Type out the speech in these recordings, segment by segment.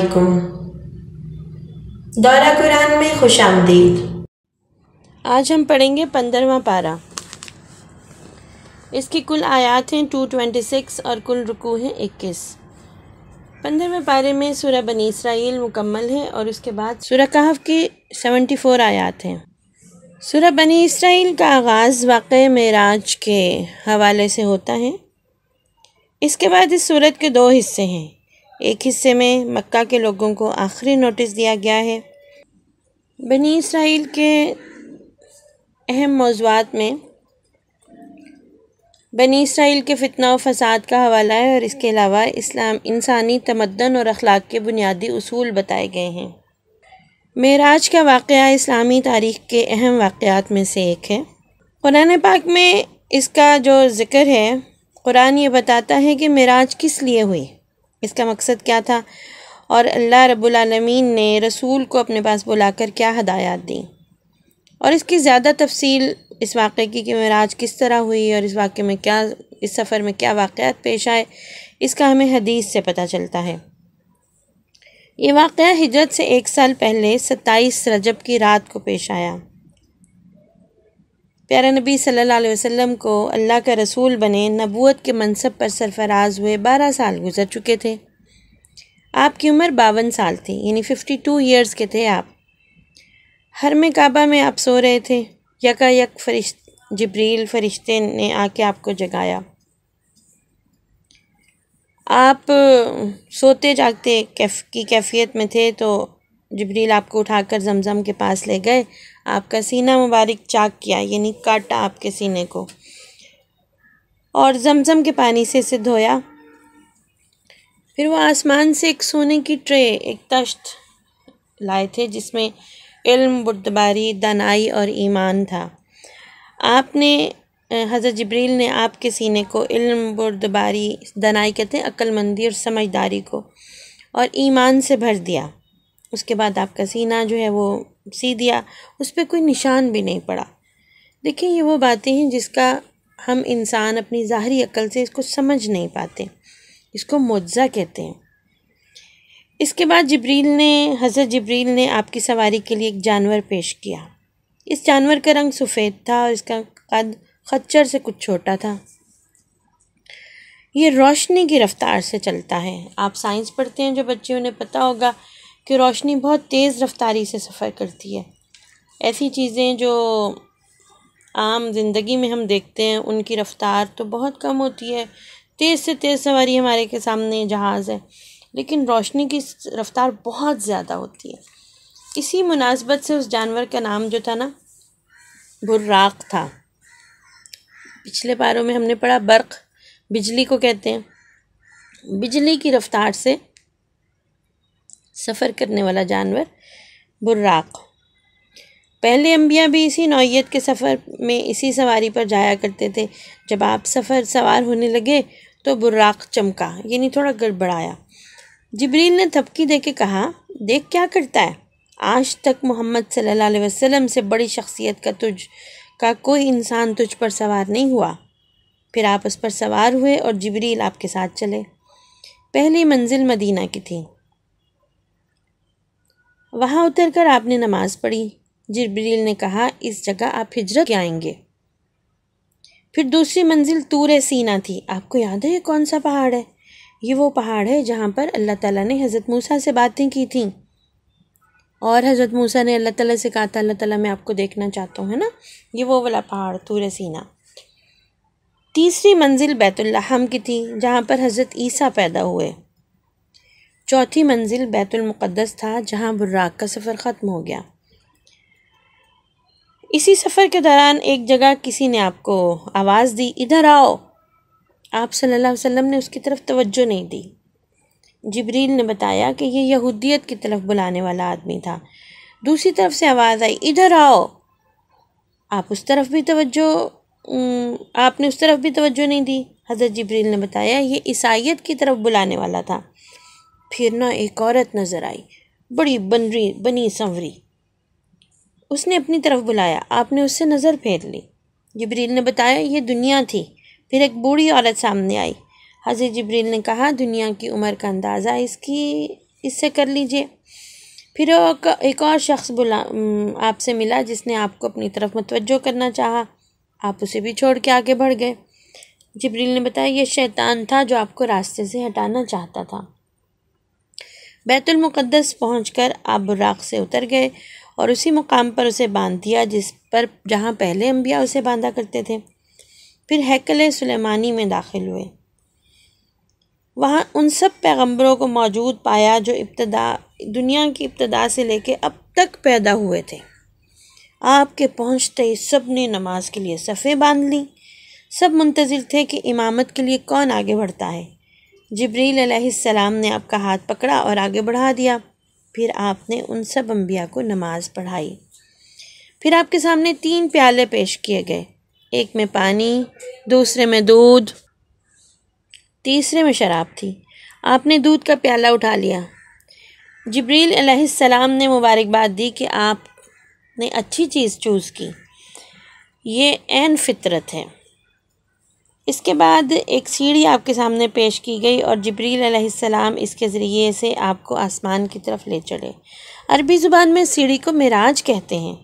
अस्सलामुअलैकुम। दौरा कुरान में खुशामदीद। आज हम पढ़ेंगे 15वां पारा। इसकी कुल आयात हैं 226 और कुल रुकू हैं 21। 15वें पारे में सूरह बनी इसराइल मुकम्मल है और उसके बाद सूरह कहफ की 74 आयात हैं। सूरह बनी इसराइल का आगाज़ वाक़े मेराज के हवाले से होता है। इसके बाद इस सूरत के दो हिस्से हैं। एक हिस्से में मक्का के लोगों को आखिरी नोटिस दिया गया है। बनी इसराइल के अहम मौज़ूआत में बनी इसराइल के फितना और फ़साद का हवाला है और इसके अलावा इस्लाम इंसानी तमद्दन और अखलाक के बुनियादी उसूल बताए गए हैं। मेराज का वाक़या इस्लामी तारीख़ के अहम वाक़यात में से एक है। कुरान पाक में इसका जो ज़िक्र है, कुरान ये बताता है कि मेराज किस लिए हुई, इसका मकसद क्या था और अल्लाह रब्बुल आलमीन ने रसूल को अपने पास बुलाकर क्या हदायत दी और इसकी ज़्यादा तफसील इस वाक़े की कि मेराज किस तरह हुई और इस सफ़र में क्या वाक़यात पेश आए, इसका हमें हदीस से पता चलता है। ये वाक़या हिजरत से 1 साल पहले 27 रजब की रात को पेश आया। प्यारे नबी सल्लल्लाहु अलैहि वसल्लम को अल्लाह का रसूल बने नबूवत के मनसब पर सरफराज हुए 12 साल गुजर चुके थे। आपकी उम्र 52 साल थी, यानी 52 ईयर्स के थे आप। हरम काबा में आप सो रहे थे। यकायक जिब्रील फरिश्ते ने आके आपको जगाया। आप सोते जागते की कैफियत में थे तो जिब्रील आपको उठाकर जमज़म के पास ले गए। आपका सीना मुबारक चाक किया, यानी काटा आपके सीने को, और जमज़म के पानी से इसे धोया। फिर वो आसमान से एक सोने की ट्रे, एक तश्त लाए थे जिसमें इल्म, बुर्दबारी, दानाई और ईमान था। आपने हज़रत जिब्रील ने आपके सीने को इल्म, बुर्दबारी, दानाई कहते हैं अक्लमंदी और समझदारी को, और ईमान से भर दिया। उसके बाद आपका सीना जो है वो सी दिया, उस पर कोई निशान भी नहीं पड़ा। देखिए, ये वो बातें हैं जिसका हम इंसान अपनी ज़ाहरी अक्ल से इसको समझ नहीं पाते, इसको मुअज्ज़ा कहते हैं। इसके बाद हज़रत जिब्रील ने आपकी सवारी के लिए एक जानवर पेश किया। इस जानवर का रंग सफ़ेद था और इसका कद खच्चर से कुछ छोटा था। ये रोशनी की रफ़्तार से चलता है। आप साइंस पढ़ते हैं जो बच्चे, उन्हें पता होगा कि रोशनी बहुत तेज़ रफ्तारी से सफ़र करती है। ऐसी चीज़ें जो आम ज़िंदगी में हम देखते हैं उनकी रफ़्तार तो बहुत कम होती है। तेज़ से तेज़ सवारी हमारे के सामने जहाज़ है, लेकिन रोशनी की रफ़्तार बहुत ज़्यादा होती है। इसी मुनासबत से उस जानवर का नाम जो था ना, बुर्राक था। पिछले पारों में हमने पढ़ा बर्क़, बिजली को कहते हैं। बिजली की रफ़्तार से सफ़र करने वाला जानवर बुर्राक। पहले अंबिया भी इसी नौइयत के सफ़र में इसी सवारी पर जाया करते थे। जब आप सवार होने लगे तो बुर्राक चमका, यानी थोड़ा गड़बड़ाया। जिब्रील ने थपकी देके कहा, देख क्या करता है, आज तक मोहम्मद सल्लल्लाहु अलैहि वसल्लम से बड़ी शख्सियत का कोई इंसान तुझ पर सवार नहीं हुआ। फिर आप उस पर सवार हुए और जिब्रील आपके साथ चले। पहली मंजिल मदीना की थी। वहाँ उतरकर आपने नमाज पढ़ी। जिब्रील ने कहा, इस जगह आप हिजरत के आएंगे। फिर दूसरी मंजिल तूर सीना थी। आपको याद है ये कौन सा पहाड़ है? ये वो पहाड़ है जहाँ पर अल्लाह ताला ने हज़रत मूसा से बातें की थी और हज़रत मूसा ने अल्लाह ताला से कहा था, अल्लाह ताला मैं आपको देखना चाहता हूँ, है ना। ये वो वाला पहाड़ तूर सीना। तीसरी मंजिल बैतुल्लहम की थी जहाँ पर हज़रत ईसा पैदा हुए। चौथी मंजिल बैतुल मुक़द्दस था जहाँ बुर्राक का सफ़र ख़त्म हो गया। इसी सफ़र के दौरान एक जगह किसी ने आपको आवाज़ दी, इधर आओ। आप सल्लल्लाहु अलैहि वसल्लम ने उसकी तरफ तवज्जो नहीं दी। जिब्रील ने बताया कि ये यहूदियत की तरफ बुलाने वाला आदमी था। दूसरी तरफ से आवाज़ आई, इधर आओ। आपने उस तरफ भी तवज्जो नहीं दी। हज़रत जिब्रील ने बताया ये ईसाईयत की तरफ बुलाने वाला था। फिर ना एक औरत नज़र आई, बड़ी बनी संवरी। उसने अपनी तरफ बुलाया। आपने उससे नज़र फेर ली। जिब्रील ने बताया ये दुनिया थी। फिर एक बूढ़ी औरत सामने आई। हज़रत जिब्रील ने कहा, दुनिया की उम्र का अंदाज़ा इसकी इससे कर लीजिए। फिर एक और शख्स आपसे मिला जिसने आपको अपनी तरफ मुतवज्जो करना चाहा, आप उसे भी छोड़ के आगे बढ़ गए। जिब्रील ने बताया ये शैतान था जो आपको रास्ते से हटाना चाहता था। बैतुल मुक़द्दस पहुंचकर आप बुराक से उतर गए और उसी मुकाम पर उसे बांध दिया जहाँ पहले अंबिया उसे बांधा करते थे। फिर हैकल सुलेमानी में दाखिल हुए। वहाँ उन सब पैगंबरों को मौजूद पाया जो दुनिया की इब्तदा से लेकर अब तक पैदा हुए थे। आपके पहुँचते ही सब ने नमाज के लिए सफ़ें बांध ली। सब मुंतज़िर थे कि इमामत के लिए कौन आगे बढ़ता है। जिब्रील अलैहिस्सलाम ने आपका हाथ पकड़ा और आगे बढ़ा दिया। फिर आपने उन सब अंबिया को नमाज पढ़ाई। फिर आपके सामने 3 प्याले पेश किए गए, एक में पानी, दूसरे में दूध, तीसरे में शराब थी। आपने दूध का प्याला उठा लिया। जिब्रील अलैहिस्सलाम ने मुबारकबाद दी कि आपने अच्छी चीज़ चूज़ की, ये ऐन फितरत है। इसके बाद एक सीढ़ी आपके सामने पेश की गई और जिब्रील अलैहिस्सलाम इसके ज़रिए से आपको आसमान की तरफ ले चले। अरबी ज़ुबान में सीढ़ी को मेराज कहते हैं।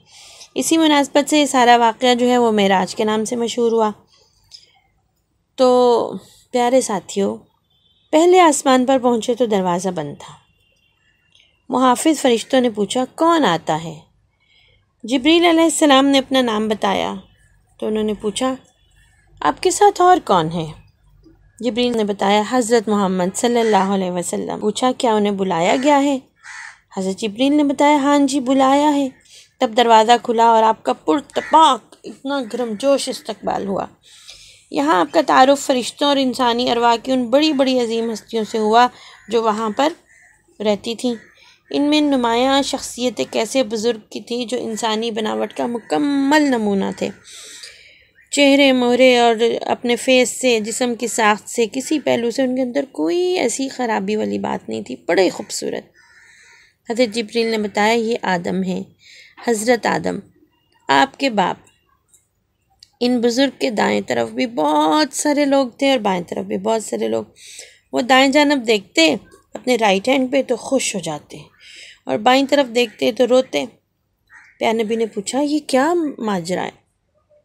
इसी मुनासबत से सारा वाक़या जो है वो मेराज के नाम से मशहूर हुआ। तो प्यारे साथियों, पहले आसमान पर पहुँचे तो दरवाज़ा बंद था। मुहाफ़िज़ फ़रिश्तों ने पूछा कौन आता है। जिब्रील अलैहिस्सलाम ने अपना नाम बताया तो उन्होंने पूछा आपके साथ और कौन है। जिब्रील ने बताया हज़रत मोहम्मद सल्लल्लाहु अलैहि वसल्लम। पूछा क्या उन्हें बुलाया गया है। हज़रत जिब्रील ने बताया हाँ जी बुलाया है। तब दरवाज़ा खुला और आपका पुरतपाक इतना गर्मजोश इस्तकबाल हुआ। यहाँ आपका तारुफ फ़रिश्तों और इंसानी अरवाह की उन बड़ी बड़ी अजीम हस्तियों से हुआ जो वहाँ पर रहती थीं। इनमें नुमायाँ शख्सियतें कैसे बुज़ुर्ग की थी जो इंसानी बनावट का मुकम्मल नमूना थे। चेहरे मोहरे और अपने फेस से, जिस्म की साख्त से, किसी पहलू से उनके अंदर कोई ऐसी ख़राबी वाली बात नहीं थी। बड़े खूबसूरत। हज़रत जिब्रील ने बताया ये आदम हैं, हज़रत आदम आपके बाप। इन बुज़ुर्ग के दाएं तरफ भी बहुत सारे लोग थे और बाएं तरफ भी बहुत सारे लोग। वो दाएं जानब देखते अपने राइट हैंड पे तो खुश हो जाते और बाईं तरफ देखते तो रोते। प्यारे नबी ने पूछा ये क्या माजरा है,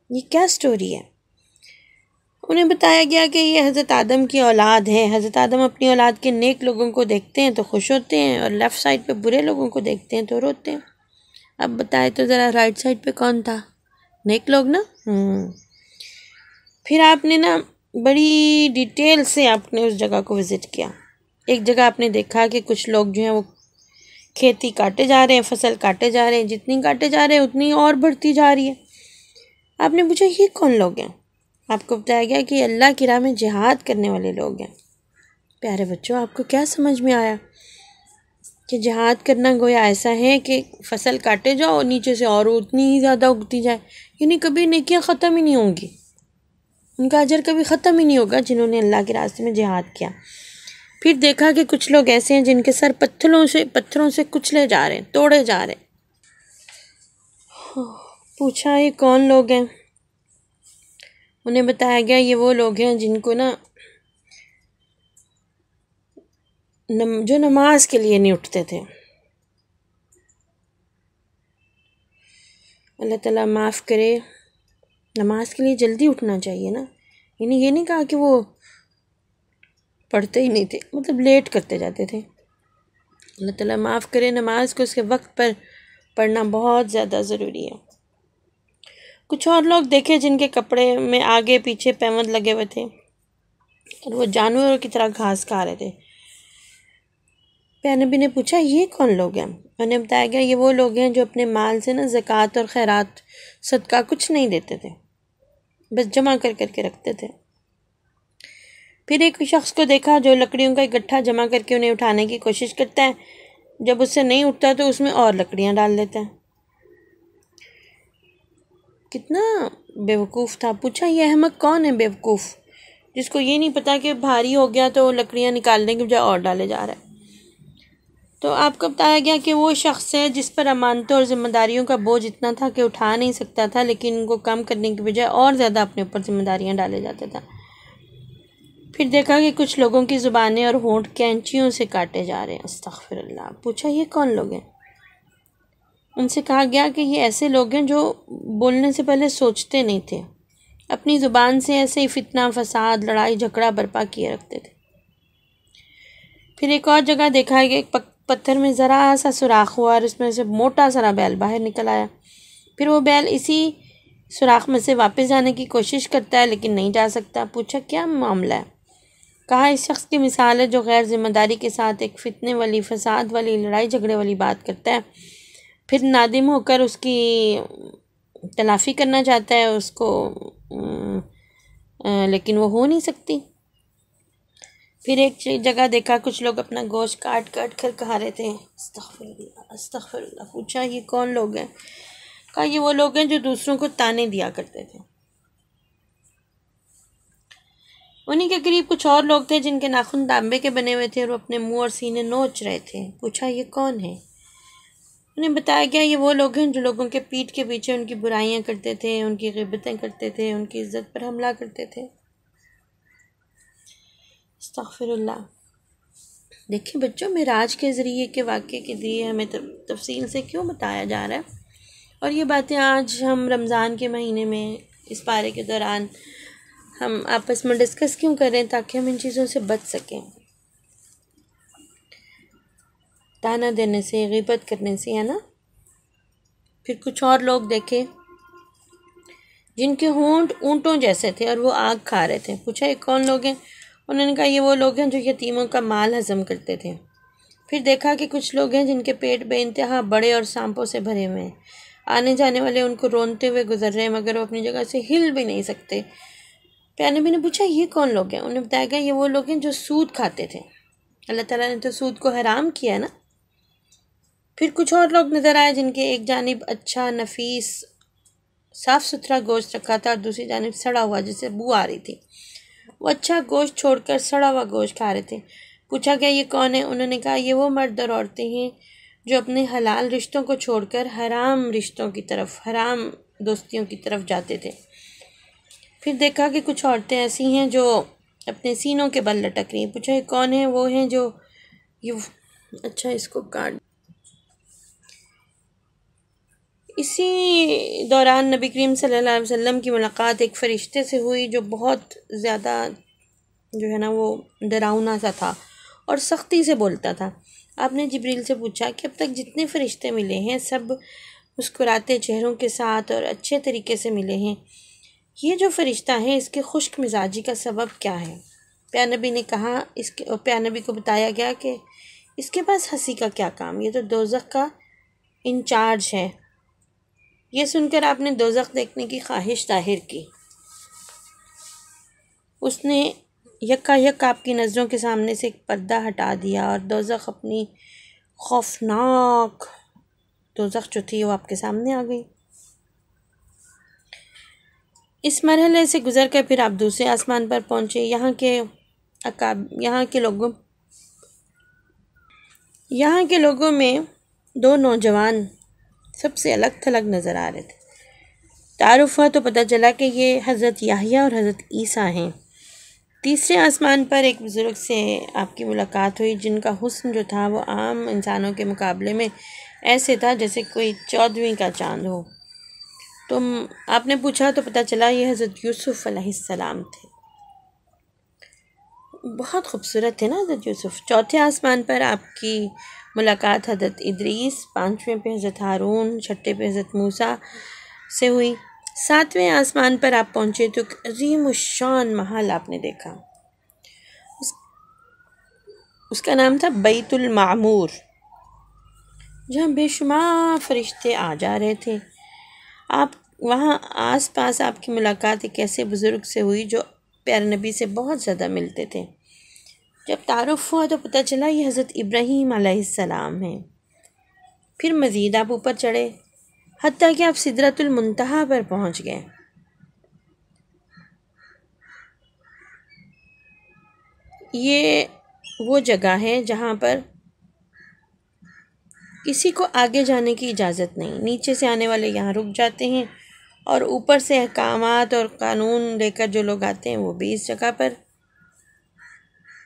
ये क्या स्टोरी है। उन्हें बताया गया कि ये हज़रत आदम की औलाद है। हज़रत आदम अपनी औलाद के नेक लोगों को देखते हैं तो खुश होते हैं और लेफ़्ट साइड पे बुरे लोगों को देखते हैं तो रोते हैं। अब बताए तो ज़रा राइट साइड पे कौन था, नेक लोग ना। फिर आपने ना बड़ी डिटेल से आपने उस जगह को विज़िट किया। एक जगह आपने देखा कि कुछ लोग जो हैं वो खेती काटे जा रहे हैं, फसल काटे जा रहे हैं, जितनी काटे जा रहे हैं उतनी और बढ़ती जा रही है। आपने पूछा ये कौन लोग हैं। आपको बताया गया कि अल्लाह की राह में जिहाद करने वाले लोग हैं। प्यारे बच्चों, आपको क्या समझ में आया कि जिहाद करना गोया ऐसा है कि फसल काटे जाओ और नीचे से और उतनी ही ज़्यादा उगती जाए, यानी कभी नेकियां ख़त्म ही नहीं होंगी, उनका अजर कभी ख़त्म ही नहीं होगा जिन्होंने अल्लाह के रास्ते में जिहाद किया। फिर देखा कि कुछ लोग ऐसे हैं जिनके सर पत्थरों से कुचले जा रहे हैं, तोड़े जा रहे हैं। पूछा ये कौन लोग हैं। उन्हें बताया गया ये वो लोग हैं जिनको ना जो नमाज के लिए नहीं उठते थे। अल्लाह ताला माफ़ करे, नमाज के लिए जल्दी उठना चाहिए ना। यानी ये नहीं कहा कि वो पढ़ते ही नहीं थे, मतलब लेट करते जाते थे। अल्लाह ताला माफ़ करे, नमाज को उसके वक्त पर पढ़ना बहुत ज़्यादा ज़रूरी है। कुछ और लोग देखे जिनके कपड़े में आगे पीछे पैमद लगे हुए थे और वो जानवरों की तरह घास खा रहे थे। प्यारे नबी ने पूछा ये कौन लोग हैं। उन्हें बताया गया ये वो लोग हैं जो अपने माल से ना ज़कात और खैरात सदका कुछ नहीं देते थे, बस जमा कर करके रखते थे। फिर एक शख्स को देखा जो लकड़ियों का इकट्ठा जमा करके उन्हें उठाने की कोशिश करता है। जब उससे नहीं उठता तो उसमें और लकड़ियाँ डाल देता है। कितना बेवकूफ़ था। पूछा ये अहमक कौन है बेवकूफ़ जिसको ये नहीं पता कि भारी हो गया तो लकड़ियाँ निकालने की बजाय और डाले जा रहा है। तो आपको बताया गया कि वो शख्स है जिस पर अमानतों और ज़िम्मेदारियों का बोझ इतना था कि उठा नहीं सकता था, लेकिन उनको कम करने की बजाय और ज़्यादा अपने ऊपर ज़िम्मेदारियाँ डाले जाता था। फिर देखा कि कुछ लोगों की ज़ुबानें और होंठ कैंचियों से काटे जा रहे हैं। अस्तग़फिरुल्लाह। पूछा ये कौन लोग हैं? उनसे कहा गया कि ये ऐसे लोग हैं जो बोलने से पहले सोचते नहीं थे, अपनी ज़ुबान से ऐसे ही फितना फसाद लड़ाई झगड़ा बर्पा किए रखते थे। फिर एक और जगह देखा है कि एक पत्थर में ज़रा सा सुराख हुआ और उसमें से मोटा सारा बैल बाहर निकल आया। फिर वो बैल इसी सुराख में से वापस जाने की कोशिश करता है लेकिन नहीं जा सकता। पूछा क्या मामला है? कहा इस शख्स की मिसाल है जो गैर जिम्मेदारी के साथ एक फितने वाली फसाद वाली लड़ाई झगड़े वाली बात करता है, फिर नादिम होकर उसकी तलाफ़ी करना चाहता है उसको, लेकिन वो हो नहीं सकती। फिर एक जगह देखा कुछ लोग अपना गोश्त काट काट कर खा रहे थे। अस्तग़फिरुल्लाह अस्तग़फिरुल्लाह। पूछा ये कौन लोग हैं? कहा ये वो लोग हैं जो दूसरों को ताने दिया करते थे। उन्हीं के करीब कुछ और लोग थे जिनके नाखून तांबे के बने हुए थे और वो अपने मुंह और सीने नोच रहे थे। पूछा ये कौन है? उन्हें बताया गया ये वो लोग हैं जो लोगों के पीठ के पीछे उनकी बुराइयां करते थे, उनकी ग़िबतें करते थे, उनकी इज्जत पर हमला करते थे। अस्तग़फिरुल्लाह। देखिए बच्चों, मिराज के ज़रिए के वाक़े के ज़रिए हमें तफसील से क्यों बताया जा रहा है, और ये बातें आज हम रमज़ान के महीने में इस पारे के दौरान हम आपस में डिस्कस क्यों कर रहे हैं, ताकि हम इन चीज़ों से बच सकें। ताना देने से, ग़ीबत करने से, है ना। फिर कुछ और लोग देखे जिनके होंठ ऊँटों जैसे थे और वो आग खा रहे थे। पूछा ये कौन लोग हैं? उन्होंने कहा ये वो लोग हैं जो यतीमों का माल हज़म करते थे। फिर देखा कि कुछ लोग हैं जिनके पेट बेइंतहा बड़े और सांपों से भरे हुए हैं, आने जाने वाले उनको रोनते हुए गुजर रहे हैं मगर वो अपनी जगह से हिल भी नहीं सकते। प्यारे नबी ने पूछा ये कौन लोग हैं? उन्हें बताया गया ये वो लोग हैं जो सूद खाते थे। अल्लाह ताला ने तो सूद को हराम किया है ना। फिर कुछ और लोग नज़र आए जिनके एक जानिब अच्छा नफीस साफ़ सुथरा गोश्त रखा था और दूसरी जानिब सड़ा हुआ जिससे बू आ रही थी। वो अच्छा गोश्त छोड़कर सड़ा हुआ गोश्त खा रहे थे। पूछा गया ये कौन है? उन्होंने कहा ये वो मर्द और औरतें हैं जो अपने हलाल रिश्तों को छोड़कर हराम रिश्तों की तरफ, हराम दोस्तियों की तरफ जाते थे। फिर देखा कि कुछ औरतें ऐसी हैं जो अपने सीनों के बल लटक रही हैं। पूछा ये कौन है? वो हैं जो ये, अच्छा इसको काट। इसी दौरान नबी करीम सल्लल्लाहु अलैहि वसल्लम की मुलाकात एक फ़रिश्ते से हुई जो बहुत ज़्यादा जो है ना वो डरावना सा था और सख्ती से बोलता था। आपने जिब्रील से पूछा कि अब तक जितने फ़रिश्ते मिले हैं सब मुस्कुराते चेहरों के साथ और अच्छे तरीके से मिले हैं, ये जो फ़रिश्ता है इसके खुश्क मिजाजी का सबब क्या है? प्यारे नबी ने कहा, इसके प्यारे नबी को बताया गया कि इसके पास हंसी का क्या काम, ये तो दोज़ख का इंचार्ज है। ये सुनकर आपने दोज़ख देखने की ख्वाहिश जाहिर की। उसने यकायक आपकी नज़रों के सामने से एक पर्दा हटा दिया और दोज़ख अपनी खौफनाक दोज़ख जो थी वो आपके सामने आ गई। इस मरहले से गुज़र कर फिर आप दूसरे आसमान पर पहुँचे। यहाँ के लोगों में दो नौजवान सबसे अलग थलग नज़र आ रहे थे। तारुफ हुआ तो पता चला कि ये हज़रत याहिया और हज़रत ईसा हैं। तीसरे आसमान पर एक बुज़ुर्ग से आपकी मुलाकात हुई जिनका हुस्न जो था वो आम इंसानों के मुकाबले में ऐसे था जैसे कोई 14वीं का चाँद हो। तो आपने पूछा तो पता चला ये हज़रत यूसुफ़ अलैहिस्सलाम थे। बहुत खूबसूरत थे ना हज़रत यूसुफ़। चौथे आसमान पर आपकी मुलाकात हज़रत इदरीस, पाँचवें पे हज़रत हारून, छठे पे हज़रत मूसा से हुई। सातवें आसमान पर आप पहुँचे तो अज़ीमुश्शान महल आपने देखा। उसका नाम था बैतुल मामूर, जहाँ बेशुमार फरिश्ते आ जा रहे थे। आप वहाँ आस-पास आपकी मुलाकात एक ऐसे बुज़ुर्ग से हुई जो प्यारे नबी से बहुत ज़्यादा मिलते थे। जब तारुफ हुआ तो पता चला ये हज़रत इब्राहीम अलैहिस्सलाम हैं। फिर मज़ीद आप ऊपर चढ़े, हत्ता कि आप सिदरतुल मुंतहा पर पहुँच गए। ये वो जगह है जहाँ पर किसी को आगे जाने की इजाज़त नहीं। नीचे से आने वाले यहाँ रुक जाते हैं और ऊपर से अहकामात और कानून लेकर जो लोग आते हैं वो भी इस जगह पर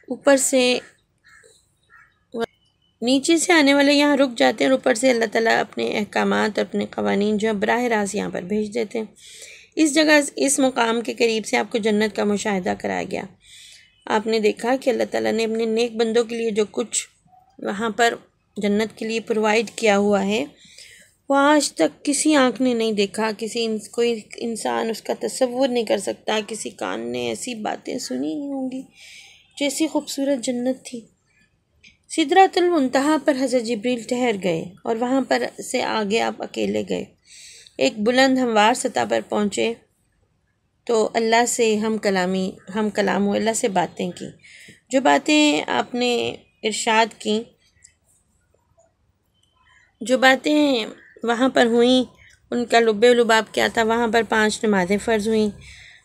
ऊपर से नीचे से आने वाले यहाँ रुक जाते हैं और ऊपर से अल्लाह ताला अपने अहकामात, अपने क़वानीन जो बराह रास्त यहाँ पर भेज देते हैं। इस जगह, इस मुकाम के करीब से आपको जन्नत का मुशाहिदा कराया गया। आपने देखा कि अल्लाह ताला ने अपने नेक बंदों के लिए जो कुछ वहाँ पर जन्नत के लिए प्रोवाइड किया हुआ है, वो आज तक किसी आँख ने नहीं देखा, कोई इंसान उसका तसव्वुर नहीं कर सकता, किसी कान ने ऐसी बातें सुनी नहीं होंगी। जैसी खूबसूरत जन्नत थी। सिदरातुल मुंतहा पर हज़रत जिब्रील ठहर गए और वहाँ पर से आगे आप अकेले गए। एक बुलंद हमवार सतह पर पहुँचे तो अल्लाह से हम कलाम हुए, अल्लाह से बातें की। जो बातें आपने इरशाद की, जो बातें वहाँ पर हुई, उनका लुब्बे लुबाब क्या था। वहाँ पर 5 नमाज़ें फ़र्ज़ हुई।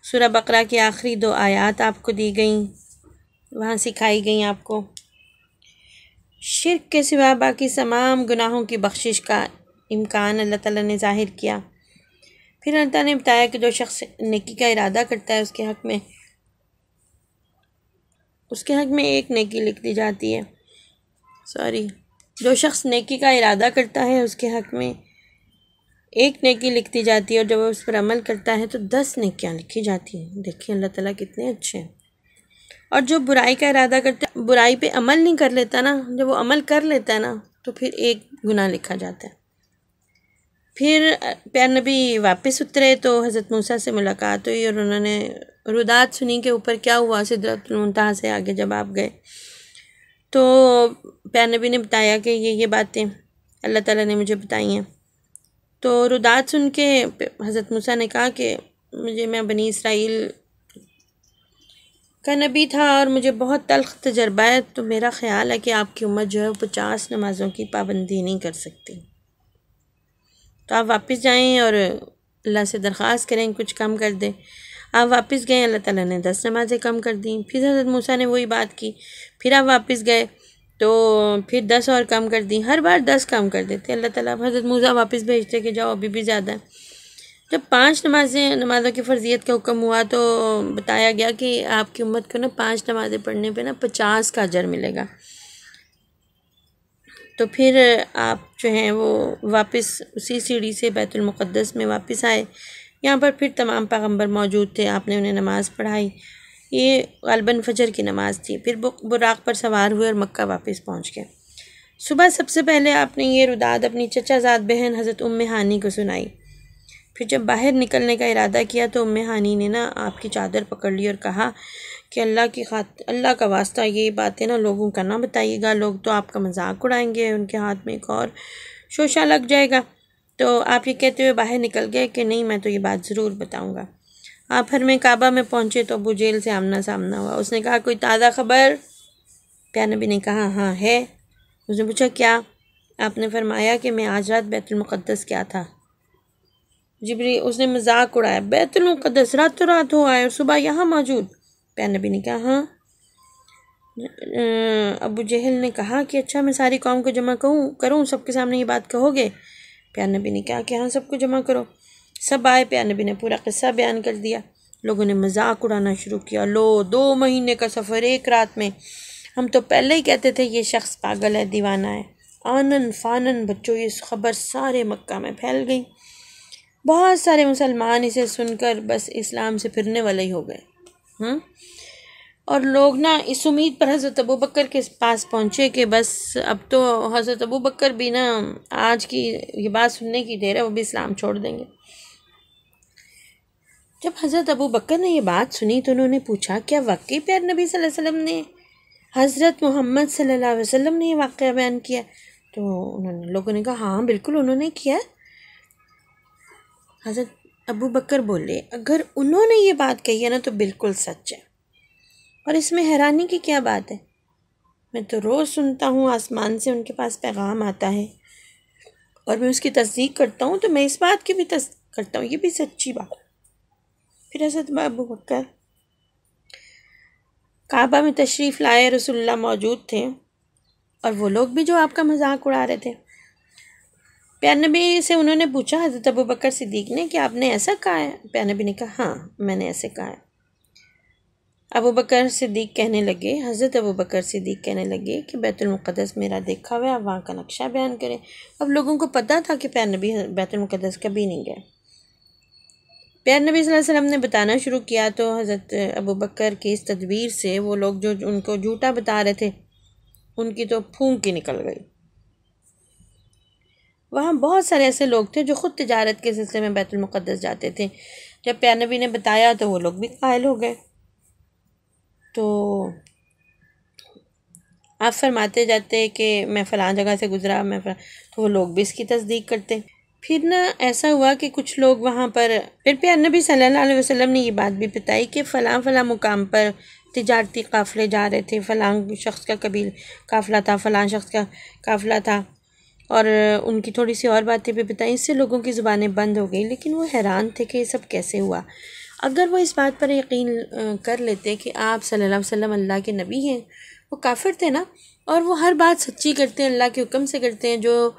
सूरह बकरा की आखिरी 2 आयत आपको दी गई, वहाँ सिखाई गई आपको। शिर्क के सिवा बाकी तमाम गुनाहों की बख्शिश का इम्कान अल्लाह ताला ने ज़ाहिर किया। फिर अल्लाह ताला ने बताया कि जो शख्स नेकी का इरादा करता है उसके हक़ में एक नेकी लिख दी जाती है। जो शख्स नेकी का इरादा करता है उसके हक़ में एक नेकी लिख दी जाती है और जब वो उस पर अमल करता है तो 10 नेकियां लिखी जाती हैं। देखिए अल्लाह ताला कितने अच्छे हैं। और जो बुराई का इरादा करता है, बुराई पे अमल नहीं कर लेता ना, जब वो अमल कर लेता है ना तो फिर एक गुनाह लिखा जाता है। फिर प्यार नबी वापस उतरे तो हज़रत मूसा से मुलाकात हुई और उन्होंने रुदात सुनी के ऊपर क्या हुआ। सिदरतुल मुंतहा से आगे जब आप गए तो प्यार नबी ने बताया कि ये बातें अल्लाह ताला ने मुझे बताई हैं। तो रुदात सुन के हज़रत मूसा ने कहा कि मैं बनी इसराइल का नबी था और मुझे बहुत तल्ख़ तजर्बा है, तो मेरा ख़्याल है कि आपकी उम्मत जो है 50 नमाज़ों की पाबंदी नहीं कर सकती। तो आप वापस जाएं और अल्लाह से दरख्वास्त करें कुछ कम कर दे। आप वापस गए, अल्लाह ताला ने 10 नमाज़ें कम कर दी। फिर हज़रत मूसा ने वही बात की। फिर आप वापस गए तो फिर 10 और कम कर दी। हर बार 10 कम कर देते अल्लाह ताला। हज़रत मूसा वापस भेजते कि जाओ अभी भी ज़्यादा है। जब 5 नमाज़ों की फ़र्ज़ियत का हुक्म हुआ तो बताया गया कि आपकी उम्मत को ना 5 नमाज़ें पढ़ने पे ना 50 का अजर मिलेगा। तो फिर आप जो हैं वो वापस उसी सीढ़ी से बैतुल मुक़द्दस में वापस आए। यहाँ पर फिर तमाम पैगम्बर मौजूद थे, आपने उन्हें नमाज़ पढ़ाई। ये ग़ालिबन फ़जर की नमाज़ थी। फिर बुराक़ पर सवार हुए और मक्का वापस पहुँच गए। सुबह सबसे पहले आपने ये रुदात अपनी चचाज़ाद बहन हज़रत उम्मे हानी को सुनाई। फिर जब बाहर निकलने का इरादा किया तो उम्मे हानी ने ना आपकी चादर पकड़ ली और कहा कि अल्लाह का वास्ता ये बातें ना लोगों का ना बताइएगा, लोग तो आपका मजाक उड़ाएंगे। उनके हाथ में एक और शोशा लग जाएगा। तो आप ये कहते हुए बाहर निकल गए कि नहीं, मैं तो ये बात ज़रूर बताऊँगा। आप हर में काबा में पहुँचे तो अबू जेल से आमना सामना हुआ। उसने कहा कोई ताज़ा ख़बर? प्यार नबी ने कहा हाँ है। उसने पूछा क्या? आपने फरमाया कि मैं आज रात बैतुल मुक़द्दस क्या था। जिब्रील, उसने मजाक उड़ाया, बैतुल मुक़द्दस रातों रात हो आए और सुबह यहाँ मौजूद? प्यार नबी ने कहा हाँ। अबू जहल ने कहा कि अच्छा मैं सारी कौम को जमा करूँ, सबके सामने ये बात कहोगे? प्यार नबी ने कहा कि हाँ सबको जमा करो। सब आए। प्यार नबी ने पूरा किस्सा बयान कर दिया। लोगों ने मजाक उड़ाना शुरू किया। लो 2 महीने का सफ़र एक रात में, हम तो पहले ही कहते थे ये शख्स पागल है, दीवाना है। आनन फानन बच्चों ये खबर सारे मक्का में फैल गई। बहुत सारे मुसलमान इसे सुनकर बस इस्लाम से फिरने वाले ही हो गए। और लोग ना इस उम्मीद पर हज़रत अबू बकर के पास पहुँचे कि बस अब तो हज़रत अबू बकर भी ना आज की ये बात सुनने की देर है, वो भी इस्लाम छोड़ देंगे। जब हज़रत अबू बकर ने ये बात सुनी तो उन्होंने पूछा क्या वाकई प्यार नबी सल्लल्लाहु अलैहि वसल्लम ने, हज़रत मोहम्मद सल्लल्लाहु अलैहि वसल्लम ने ये वाक़या बयान किया? तो लोगों ने कहा हाँ बिल्कुल उन्होंने किया। हज़रत अबू बकर बोले अगर उन्होंने ये बात कही है ना तो बिल्कुल सच है, और इसमें हैरानी की क्या बात है? मैं तो रोज़ सुनता हूँ आसमान से उनके पास पैगाम आता है और मैं उसकी तस्दीक करता हूँ, तो मैं इस बात की भी तस्दीक करता हूँ, ये भी सच्ची बात। फिर हज़रत अबू बकर काबा में तशरीफ़ लाए, रसूलुल्लाह मौजूद थे और वो लोग भी जो आपका मजाक उड़ा रहे थे। प्यार नबी से उन्होंने पूछा, हज़रत अबू बकर सिद्दीक़ ने, कि आपने ऐसा कहा है? प्यार नबी ने कहा हाँ मैंने ऐसे कहा है। अबू बकर सिद्दीक़ कहने लगे, हज़रत अबू बकर सिद्दीक़ कहने लगे कि बैतुल मुक़द्दस मेरा देखा हुआ है, आप वहाँ का नक्शा बयान करें। अब लोगों को पता था कि प्यारे नबी बैतुल मुक़द्दस कभी नहीं गए। प्यारे नबी सल्लल्लाहु अलैहि वसल्लम ने बताना शुरू किया तो हज़रत अबू बकर की इस तदबीर से वो लोग जो उनको झूठा बता रहे थे उनकी तो फूंक ही निकल गई। वहाँ बहुत सारे ऐसे लोग थे जो ख़ुद तिजारत के सिलसिले में बैतुल मुक़द्दस जाते थे। जब प्यारे नबी ने बताया तो वो लोग भी कायल हो गए। तो आप फरमाते जाते कि मैं फ़लाँ जगह से गुज़रा, तो वो लोग भी इसकी तस्दीक करते। फिर ना ऐसा हुआ कि कुछ लोग वहाँ पर, फिर प्यारे नबी सल्लल्लाहु अलैहि वसल्लम ने ये बात भी बताई कि फ़लाँ मुकाम पर तिजारती काफ़िले जा रहे थे, फ़लाँ शख्स का कबील काफ़िला था, फ़लाँ शख्स का काफ़िला था, और उनकी थोड़ी सी और बातें भी बताई। इससे लोगों की ज़ुबानें बंद हो गई, लेकिन वो हैरान थे कि ये सब कैसे हुआ। अगर वो इस बात पर यकीन कर लेते कि आप सल्लल्लाहु अलैहि वसल्लम अल्लाह के नबी हैं, वो काफिर थे ना, और वो हर बात सच्ची करते हैं, अल्लाह के हुक्म से करते हैं। जो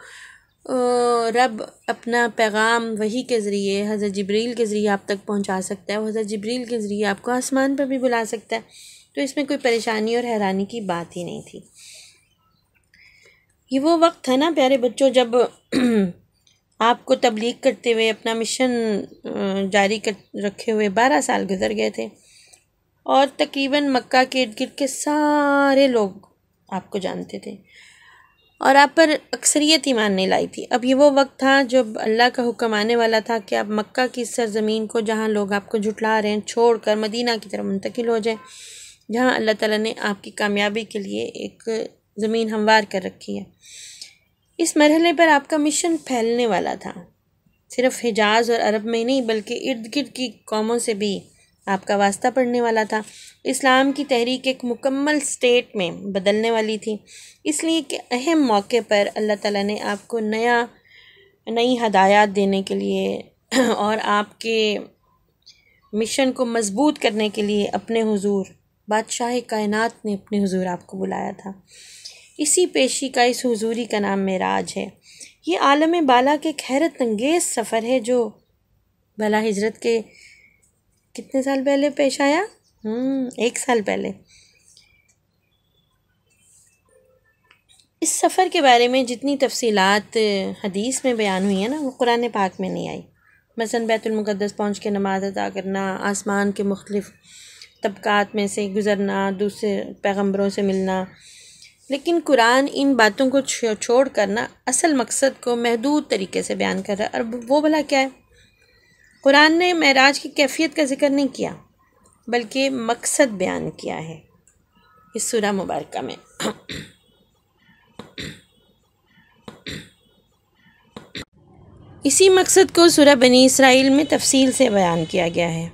रब अपना पैगाम वही के ज़रिए हज़रत जिब्रील के ज़रिए आप तक पहुंचा सकता है, वो हज़रत जिब्रील के ज़रिए आपको आसमान पर भी बुला सकता है। तो इसमें कोई परेशानी और हैरानी की बात ही नहीं थी। ये वो वक्त था ना प्यारे बच्चों, जब आपको तबलीग करते हुए अपना मिशन जारी कर रखे हुए 12 साल गुजर गए थे, और तकरीबन मक्का के इर्द गिर्द के सारे लोग आपको जानते थे, और आप पर अक्सरियत ईमान नहीं लाई थी। अब ये वो वक्त था जब अल्लाह का हुक्म आने वाला था कि आप मक्का की सरज़मीन को, जहाँ लोग आपको झुठला रहे हैं, छोड़कर मदीना की तरफ मुंतकिल हो जाए, जहाँ अल्लाह ताला ने आपकी कामयाबी के लिए एक ज़मीन हमवार कर रखी है। इस मरहले पर आपका मिशन फैलने वाला था, सिर्फ हिजाज़ और अरब में नहीं बल्कि इर्द गिर्द की कौमों से भी आपका वास्ता पड़ने वाला था। इस्लाम की तहरीक एक मुकम्मल स्टेट में बदलने वाली थी, इसलिए कि अहम मौके पर अल्लाह ताला ने आपको नई हदायत देने के लिए और आपके मिशन को मजबूत करने के लिए अपने हुजूर बादशाह कायनात ने अपने हुजूर आपको बुलाया था। इसी पेशी का, इस हुजूरी का नाम मेराज है। ये आलम बाला के एक हैरत अंगेज़ सफ़र है जो भला हिजरत के कितने साल पहले पेश आया? 1 साल पहले। इस सफ़र के बारे में जितनी तफसीलात हदीस में बयान हुई है ना, वो कुरान पाक में नहीं आई। मसलन बैतुल मुक़द्दस पहुँच के नमाज अदा करना, आसमान के मुख्तलिफ़ तबक़ात में से गुज़रना, दूसरे पैगम्बरों से मिलना, लेकिन कुरान इन बातों को छोड़ कर ना असल मकसद को महदूद तरीके से बयान कर रहा है। और वो भला क्या है? कुरान ने मेराज की कैफियत का जिक्र नहीं किया, बल्कि मकसद बयान किया है इस सूरह मुबारका में। इसी मकसद को सूरह बनी इसराइल में तफसील से बयान किया गया है।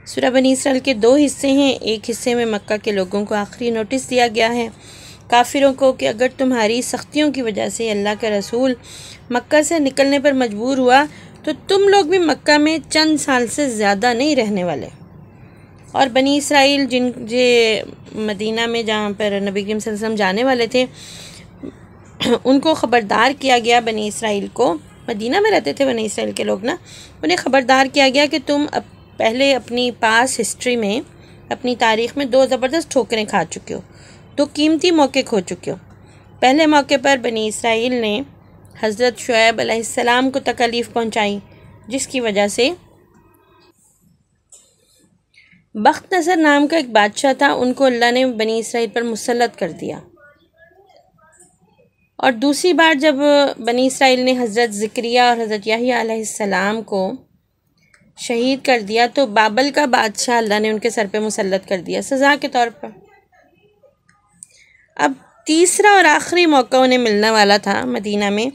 सूरह बनी इसराइल के 2 हिस्से हैं। एक हिस्से में मक्का के लोगों को आखिरी नोटिस दिया गया है, काफिरों को, कि अगर तुम्हारी सख्तियों की वजह से अल्लाह का रसूल मक्का से निकलने पर मजबूर हुआ तो तुम लोग भी मक्का में चंद साल से ज़्यादा नहीं रहने वाले। और बनी इसराइल मदीना में जहाँ पर नबी करीम सल्लल्लाहु अलैहि वसल्लम जाने वाले थे, उनको ख़बरदार किया गया, बनी इसराइल को, मदीना में रहते थे बनी इसराइल के लोग ना, उन्हें ख़बरदार किया गया कि तुम पहले अपनी पास हिस्ट्री में, अपनी तारीख़ में 2 ज़बरदस्त ठोकरें खा चुके हो, 2 कीमती मौके खो चुके हो। पहले मौके पर बनी इसराइल ने हज़रत शुएब अलैहिस्सलाम को तकलीफ़ पहुँचाई, जिसकी वजह से बख्त नसर नाम का एक बादशाह था, उनको अल्लाह ने बनी इसराइल पर मुसल्लत कर दिया। और दूसरी बार जब बनी इसराइल ने हज़रत ज़करिया और हज़रत याहिया अलैहिस्सलाम को शहीद कर दिया तो बाबल का बादशाह अल्लाह ने उनके सर पे मुसल्लत कर दिया सज़ा के तौर पर। अब तीसरा और आखिरी मौका उन्हें मिलने वाला था मदीना में,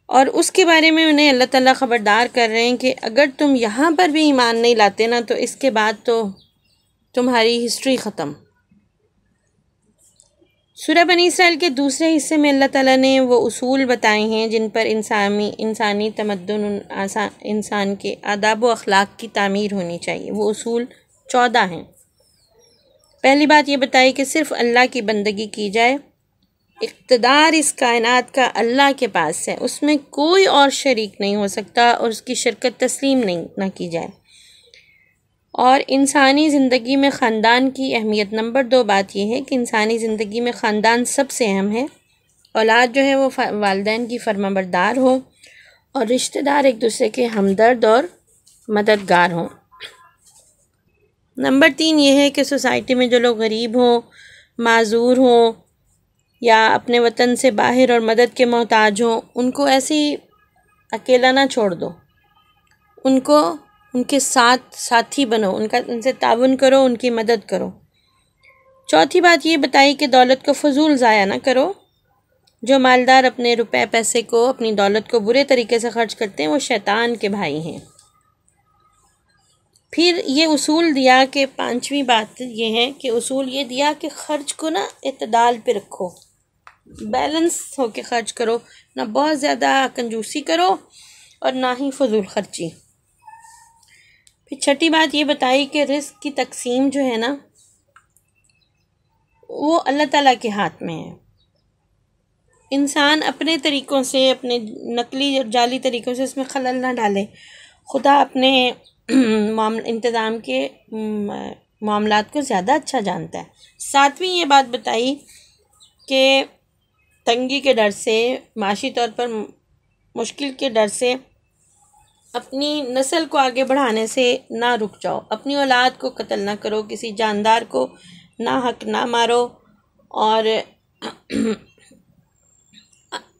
और उसके बारे में उन्हें अल्लाह ताला ख़बरदार कर रहे हैं कि अगर तुम यहाँ पर भी ईमान नहीं लाते ना, तो इसके बाद तो तुम्हारी हिस्ट्री ख़त्म। सूरह बनी इसराइल के दूसरे हिस्से में अल्लाह ताला ने वो उसूल बताए हैं जिन पर इंसानी तमद्दुन, इंसान के आदाब व अखलाक की तामीर होनी चाहिए। वो उसूल 14 हैं। पहली बात ये बताई कि सिर्फ़ अल्लाह की बंदगी की जाए, इक़्तिदार इस कायनात का अल्लाह के पास है, उसमें कोई और शरीक नहीं हो सकता, और उसकी शिरकत तस्लीम नहीं ना की जाए। और इंसानी ज़िंदगी में ख़ानदान की अहमियत, नंबर 2 बात यह है कि इंसानी ज़िंदगी में ख़ानदान सबसे अहम है। औलाद जो है वो वालिदैन की फरमाबरदार हो और रिश्तेदार एक दूसरे के हमदर्द और मददगार हों। नंबर 3 ये है कि सोसाइटी में जो लोग गरीब हों, माजूर हों या अपने वतन से बाहर और मदद के मोहताज हों, उनको ऐसे ही अकेला ना छोड़ दो, उनको उनके साथ साथी बनो, उनसे ताउन करो, उनकी मदद करो। चौथी बात ये बताई कि दौलत को फजूल ज़ाया ना करो। जो मालदार अपने रुपए पैसे को, अपनी दौलत को बुरे तरीके से खर्च करते हैं वो शैतान के भाई हैं। फिर ये उसूल दिया कि 5वीं बात ये है कि उसूल ये दिया कि ख़र्च को ना इत्तदाल पे रखो, बैलेंस होके ख़र्च करो, ना बहुत ज़्यादा कंजूसी करो और ना ही फजूल खर्ची। फिर छठी बात ये बताई कि रिस्क की तकसीम जो है ना वो अल्लाह ताला के हाथ में है। इंसान अपने तरीक़ों से, अपने नकली और जाली तरीक़ों से इसमें खलल ना डाले। खुदा अपने इंतज़ाम के मामलात को ज़्यादा अच्छा जानता है। 7वीं ये बात बताई कि तंगी के डर से, माशी तौर पर मुश्किल के डर से अपनी नस्ल को आगे बढ़ाने से ना रुक जाओ। अपनी औलाद को कत्ल ना करो, किसी जानदार को ना हक ना मारो और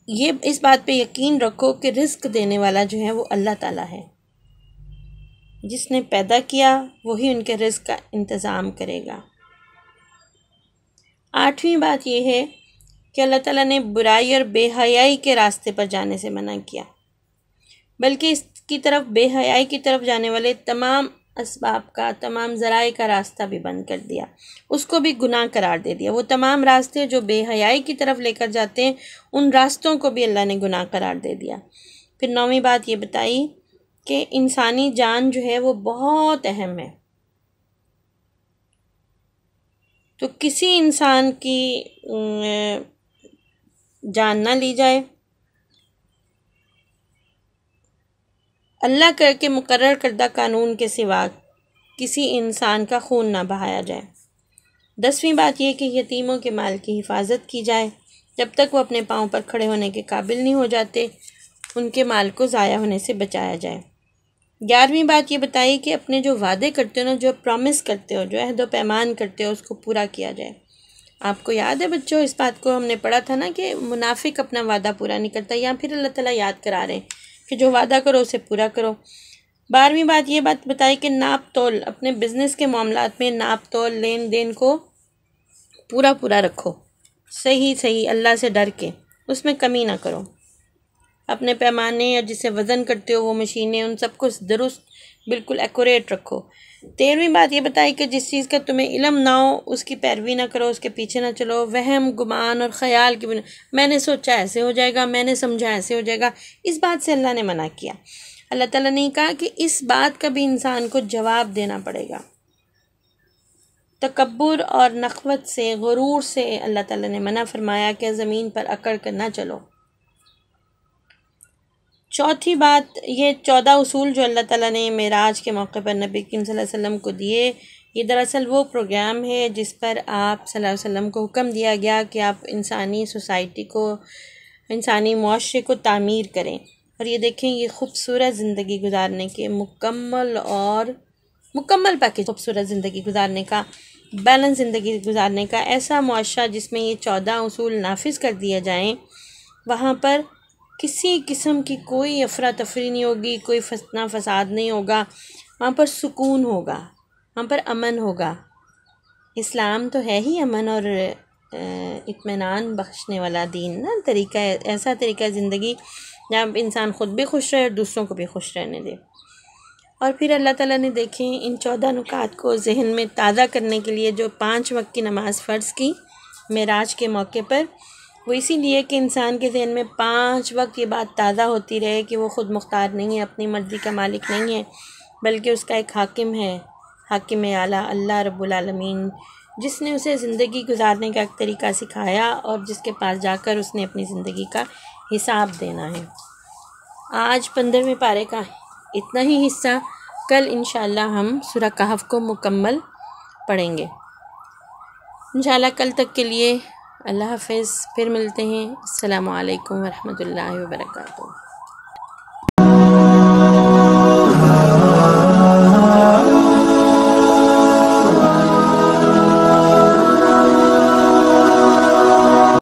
ये इस बात पे यकीन रखो कि रिस्क देने वाला जो है वो अल्लाह ताला है। जिसने पैदा किया वही उनके रिस्क का इंतज़ाम करेगा। 8वीं बात यह है कि अल्लाह ताला ने बुराई और बेहयाई के रास्ते पर जाने से मना किया, बल्कि इसकी तरफ, बेहयाई की तरफ जाने वाले तमाम असबाब का, तमाम ज़राए का रास्ता भी बंद कर दिया, उसको भी गुनाह करार दे दिया। वो तमाम रास्ते जो बेहयाई की तरफ लेकर जाते हैं उन रास्तों को भी अल्लाह ने गुनाह करार दे दिया। फिर 9वीं बात ये बताई कि इंसानी जान जो है वो बहुत अहम है, तो किसी इंसान की जान ना ली जाए, अल्लाह करके मुकर्रर करदा कानून के सिवा किसी इंसान का खून ना बहाया जाए। 10वीं बात यह कि यतीमों के माल की हिफाजत की जाए, जब तक वो अपने पाँव पर खड़े होने के काबिल नहीं हो जाते उनके माल को ज़ाया होने से बचाया जाए। 11वीं बात ये बताई कि अपने जो वादे करते हो ना, जो प्रॉमिस करते हो, जो अहद व पैमान करते हो, उसको पूरा किया जाए। आपको याद है बच्चों, इस बात को हमने पढ़ा था ना कि मुनाफिक अपना वादा पूरा नहीं करता, या फिर अल्लाह ताला याद करा रहे हैं कि जो वादा करो उसे पूरा करो। 12वीं बात ये बात बताई कि नाप तोल, अपने बिज़नेस के मामलात में नाप तोल, लेन देन को पूरा पूरा रखो, सही सही अल्लाह से डर के, उसमें कमी ना करो। अपने पैमाने या जिसे वज़न करते हो वो मशीनें, उन सबको दुरुस्त बिल्कुल एक्यूरेट रखो। 13वीं बात ये बताई कि जिस चीज़ का तुम्हें इल्म ना हो उसकी पैरवी ना करो, उसके पीछे ना चलो, वहम, गुमान और ख़याल की बिना, मैंने सोचा ऐसे हो जाएगा, मैंने समझा ऐसे हो जाएगा, इस बात से अल्लाह ने मना किया। अल्लाह ताला ने कहा कि इस बात का भी इंसान को जवाब देना पड़ेगा। तकब्बुर और नख़वत से, गुरूर से अल्लाह ताला ने मना फरमाया कि ज़मीन पर अकड़ कर ना चलो। चौथी बात, ये 14 उसूल जो अल्लाह ताला ने मेराज के मौके पर नबी करीम सल्लल्लाहु अलैहि वसल्लम को दिए, ये दरअसल वो प्रोग्राम है जिस पर आप सल्लल्लाहु अलैहि वसल्लम को हुक्म दिया गया कि आप इंसानी सोसाइटी को, इंसानी मुआशरे को तामीर करें। और ये देखें, ये खूबसूरत ज़िंदगी गुजारने के मुकम्मल पैकेज, खूबसूरत ज़िंदगी गुजारने का, बैलेंस ज़िंदगी गुजारने का ऐसा मुआशरा जिसमें ये 14 उसूल नाफिज कर दिए जाएँ, वहाँ पर किसी किस्म की कोई अफरा तफरी नहीं होगी, कोई फसना फसाद नहीं होगा, वहाँ पर सुकून होगा, वहाँ पर अमन होगा। इस्लाम तो है ही अमन और इत्मीनान बख्शने वाला दीन ना, तरीका, ऐसा तरीका ज़िंदगी जहाँ इंसान ख़ुद भी खुश रहे और दूसरों को भी खुश रहने दे। और फिर अल्लाह ताला ने देखें इन 14 नुकात को जहन में ताज़ा करने के लिए जो 5 वक्त की नमाज़ फ़र्ज़ की मेराज के मौके पर, वो इसीलिए कि इंसान के जहन में 5 वक्त ये बात ताज़ा होती रहे कि वो ख़ुद मुख्तार नहीं है, अपनी मर्ज़ी का मालिक नहीं है, बल्कि उसका एक हाकिम है, हाकिम आला अल्लाह रब्बुल आलमीन, जिसने उसे ज़िंदगी गुजारने का एक तरीका सिखाया और जिसके पास जाकर उसने अपनी ज़िंदगी का हिसाब देना है। आज 15वें पारे का इतना ही हिस्सा कल इंशाल्लाह हम सूरह कहफ को मुकम्मल पढ़ेंगे इंशाल्लाह। कल तक के लिए अल्लाह हाफ़िज़, फिर मिलते हैं। अस्सलामु अलैकुम वरहमतुल्लाहि वबरकातुहू।